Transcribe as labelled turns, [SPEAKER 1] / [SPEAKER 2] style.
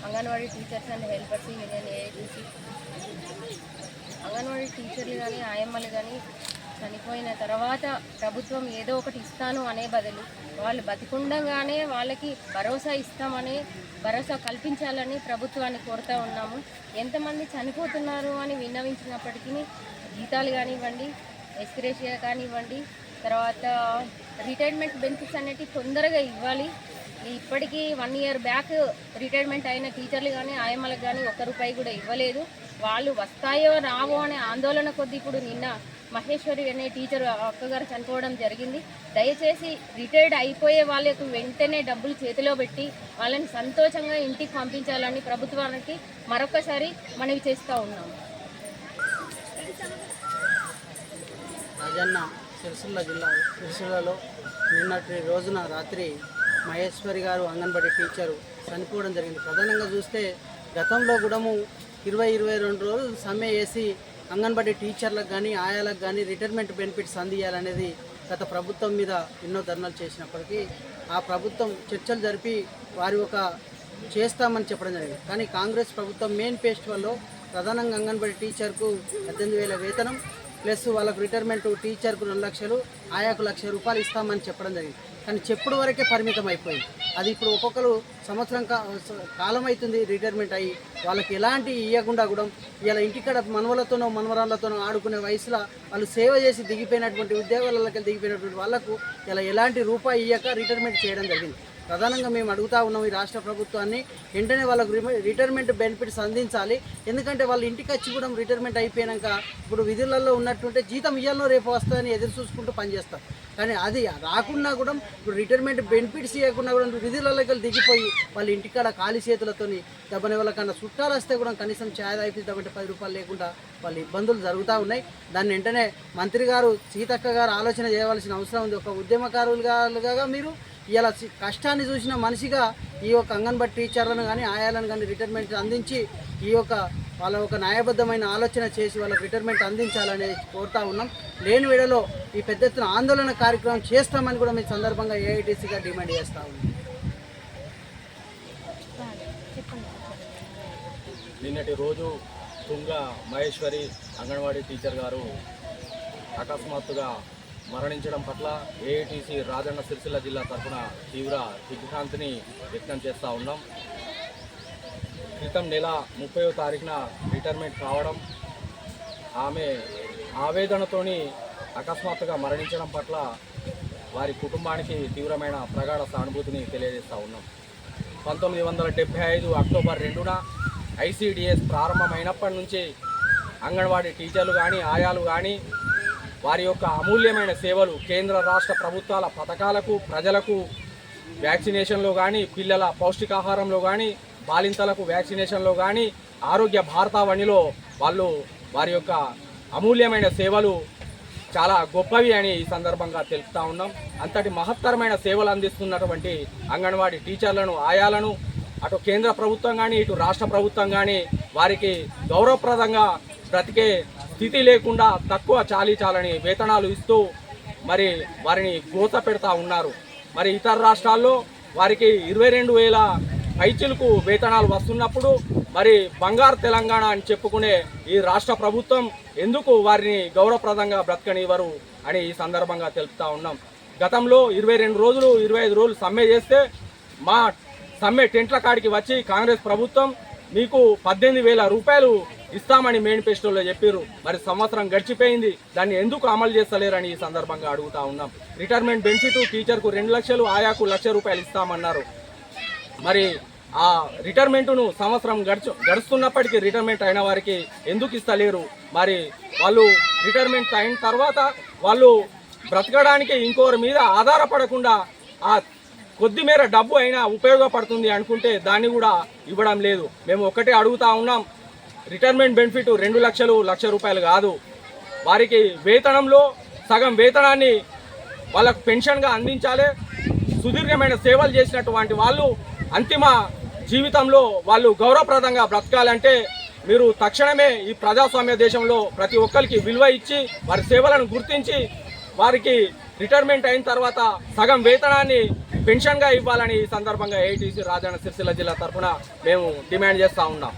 [SPEAKER 1] Anganwadi teachers and helpers union AITC. Anganwadi టీచర్లు కానీ ఆయమ్మలు కానీ చనిపోయిన తర్వాత ప్రభుత్వం ఏదో ఒకటి ఇస్తాను అనే బదులు వాళ్ళు బతికుండగానే వాళ్ళకి భరోసా ఇస్తామని భరోసా కల్పించాలని ప్రభుత్వాన్ని కోరుతూ ఉన్నాము. ఎంతమంది చనిపోతున్నారు అని విన్నవించినప్పటికీ జీతాలు కానివ్వండి, ఎక్స్గ్రేషియా కానివ్వండి, తర్వాత రిటైర్మెంట్ బెనిఫిట్స్ అనేటివి తొందరగా ఇవ్వాలి. ఇప్పటికీ 1 ఇయర్ బ్యాక్ రిటైర్మెంట్ అయిన టీచర్లు కానీ ఆయమ్మలకు కానీ ₹1 కూడా ఇవ్వలేదు. వాళ్ళు వస్తాయో రావో అనే ఆందోళన కొద్దీ ఇప్పుడు నిన్న మహేశ్వరి అనే టీచర్ అక్కగారు చనిపోవడం జరిగింది. దయచేసి రిటైర్డ్ అయిపోయే వాళ్ళకు వెంటనే డబ్బులు చేతిలో పెట్టి వాళ్ళని సంతోషంగా ఇంటికి పంపించాలని ప్రభుత్వానికి మరొకసారి మనవి చేస్తూ ఉన్నాము.
[SPEAKER 2] రాజన్న సిరిసిల్ల జిల్లా సిరిసిల్లలో నిన్నటి రోజున రాత్రి మహేశ్వరి గారు అంగన్వాడీ టీచరు చనిపోవడం జరిగింది. ప్రధానంగా చూస్తే గతంలో కూడా 22 రోజులు సమ్మె వేసి అంగన్వాడీ టీచర్లకు కానీ ఆయాలకు కానీ రిటైర్మెంట్ బెనిఫిట్స్ అందియాలనేది గత ప్రభుత్వం మీద ఎన్నో ధర్నాలు చేసినప్పటికీ ఆ ప్రభుత్వం చర్చలు జరిపి వారి ఒక చేస్తామని చెప్పడం జరిగింది. కానీ కాంగ్రెస్ ప్రభుత్వం మెయిన్ ఫెస్టివల్లో ప్రధానంగా అంగన్వాడీ టీచర్కు 18,000 వేతనం ప్లస్ వాళ్ళకు రిటైర్మెంట్ టీచర్కు 2 లక్షలు, ఆయాకు ₹1,00,000 ఇస్తామని చెప్పడం జరిగింది. కానీ చెప్పుడు వరకే పరిమితం అయిపోయింది. అది ఇప్పుడు ఒక్కొక్కరు సంవత్సరం కాలం అవుతుంది రిటైర్మెంట్ అయ్యి వాళ్ళకి ఎలాంటి ఇవ్వకుండా కూడా ఇలా ఇంటికాడ మనవలతోనో మనవరాళ్ళతోనో ఆడుకునే వయసులో వాళ్ళు సేవ చేసి దిగిపోయినటువంటి ఉద్యోగాలకి దిగిపోయినటువంటి వాళ్ళకు ఇలా ఎలాంటి రూపాయి ఇవ్వక రిటైర్మెంట్ చేయడం జరిగింది. ప్రధానంగా మేము అడుగుతా ఉన్నాం ఈ రాష్ట్ర ప్రభుత్వాన్ని, వెంటనే వాళ్ళకు రిటైర్మెంట్ బెనిఫిట్స్ అందించాలి. ఎందుకంటే వాళ్ళు ఇంటికి వచ్చి కూడా రిటైర్మెంట్ అయిపోయాక ఇప్పుడు విధులలో ఉన్నట్టుంటే జీతం ఇయ్యాలో రేపు వస్తుందని ఎదురు చూసుకుంటూ పనిచేస్తారు. కానీ అది రాకుండా కూడా ఇప్పుడు రిటైర్మెంట్ బెనిఫిట్స్ ఇవ్వకుండా కూడా విధులలోకి దిగిపోయి వాళ్ళ ఇంటికాడ ఖాళీ చేతులతోని దెబ్బని వాళ్ళకన్నా చుట్టాలు వస్తే కూడా కనీసం ఛాయ్ అయిపోయిందంటే ₹10 లేకుండా వాళ్ళ ఇబ్బందులు జరుగుతూ ఉన్నాయి. దాన్ని వెంటనే మంత్రి గారు సీతక్క గారు ఆలోచన చేయవలసిన అవసరం ఉంది. ఒక ఉద్యమకారులుగా మీరు ఇలా కష్టాన్ని చూసిన మనిషిగా ఈ యొక్క అంగన్వాడీ టీచర్లను కానీ ఆయాలను కానీ రిటైర్మెంట్ అందించి ఈ యొక్క వాళ్ళ ఒక న్యాయబద్ధమైన ఆలోచన చేసి వాళ్ళకి రిటైర్మెంట్ అందించాలని కోరుతా ఉన్నాం. లేని వేళలో ఈ పెద్ద ఎత్తున ఆందోళన కార్యక్రమం చేస్తామని కూడా మీ సందర్భంగా ఏఐటీసీగా డిమాండ్ చేస్తూ ఉన్నాం.
[SPEAKER 3] నిన్నటి రోజు తుంగ మహేశ్వరి అంగన్వాడీ టీచర్ గారు అకస్మాత్తుగా మరణించడం పట్ల ఏఐటీసీ రాజన్న సిరిసిల్ల జిల్లా తరఫున తీవ్ర దిగ్భ్రాంతిని వ్యక్తం చేస్తూ ఉన్నాం. క్రితం నెల 30వ తారీఖున రిటైర్మెంట్ కావడం, ఆమె ఆవేదనతోని అకస్మాత్తుగా మరణించడం పట్ల వారి కుటుంబానికి తీవ్రమైన ప్రగాఢ సానుభూతిని తెలియజేస్తూ ఉన్నాం. 1975 అక్టోబర్ 2న ఐసీడీఎస్ ప్రారంభమైనప్పటి నుంచి అంగన్వాడీ టీచర్లు కానీ ఆయాలు కానీ వారి యొక్క అమూల్యమైన సేవలు కేంద్ర రాష్ట్ర ప్రభుత్వాల పథకాలకు ప్రజలకు వ్యాక్సినేషన్లో కానీ, పిల్లల పౌష్టికాహారంలో కానీ, బాలింతలకు వ్యాక్సినేషన్లో కానీ, ఆరోగ్య భారతావనిలో వాళ్ళు వారి యొక్క అమూల్యమైన సేవలు చాలా గొప్పవి అని ఈ సందర్భంగా తెలుపుతా ఉన్నాం. అంతటి మహత్తరమైన సేవలు అందిస్తున్నటువంటి అంగన్వాడీ టీచర్లను ఆయాలను అటు కేంద్ర ప్రభుత్వం కానీ ఇటు రాష్ట్ర ప్రభుత్వం కానీ వారికి గౌరవప్రదంగా బ్రతికే స్థితి లేకుండా తక్కువ చాలని వేతనాలు ఇస్తూ మరి వారిని గోత పెడతా ఉన్నారు. మరి ఇతర రాష్ట్రాల్లో వారికి 22,000 పైచిలకు వేతనాలు వస్తున్నప్పుడు మరి బంగారు తెలంగాణ అని చెప్పుకునే ఈ రాష్ట్ర ప్రభుత్వం ఎందుకు వారిని గౌరవప్రదంగా బ్రతకనివ్వరు అని ఈ సందర్భంగా తెలుపుతా ఉన్నాం. గతంలో 22 రోజులు 25 రోజులు సమ్మె చేస్తే మా సమ్మె టెంట్ల కాడికి వచ్చి కాంగ్రెస్ ప్రభుత్వం మీకు ₹18,000 ఇస్తామని మేనిఫెస్టోలో చెప్పారు. మరి సంవత్సరం గడిచిపోయింది, దాన్ని ఎందుకు అమలు చేస్తలేరని ఈ సందర్భంగా అడుగుతా ఉన్నాం. రిటైర్మెంట్ బెనిఫిట్ టీచర్కు 2 లక్షలు, ఆయాకు ₹1,00,000 ఇస్తామన్నారు. మరి ఆ రిటైర్మెంట్ను సంవత్సరం గడుస్తున్నప్పటికీ రిటైర్మెంట్ అయిన వారికి ఎందుకు ఇస్తలేరు? మరి వాళ్ళు రిటైర్మెంట్ అయిన తర్వాత వాళ్ళు బ్రతకడానికి ఇంకోరి మీద ఆధారపడకుండా ఆ కొద్ది మేర డబ్బు అయినా ఉపయోగపడుతుంది అనుకుంటే దాన్ని కూడా ఇవ్వడం లేదు. మేము ఒకటే అడుగుతా ఉన్నాం, రిటైర్మెంట్ బెనిఫిట్ 2 లక్షలు ₹1,00,000 కాదు, వారికి వేతనంలో సగం వేతనాన్ని వాళ్ళకు పెన్షన్గా అందించాలి. సుదీర్ఘమైన సేవలు చేసినటువంటి వాళ్ళు అంతిమ జీవితంలో వాళ్ళు గౌరవప్రదంగా బ్రతకాలంటే మీరు తక్షణమే ఈ ప్రజాస్వామ్య దేశంలో ప్రతి ఒక్కరికి విలువ ఇచ్చి వారి సేవలను గుర్తించి వారికి రిటైర్మెంట్ అయిన తర్వాత సగం వేతనాన్ని పెన్షన్గా ఇవ్వాలని ఈ సందర్భంగా ఏఐటీసీ రాజన్న సిరిసిల్ల జిల్లా తరఫున మేము డిమాండ్ చేస్తూ ఉన్నాం.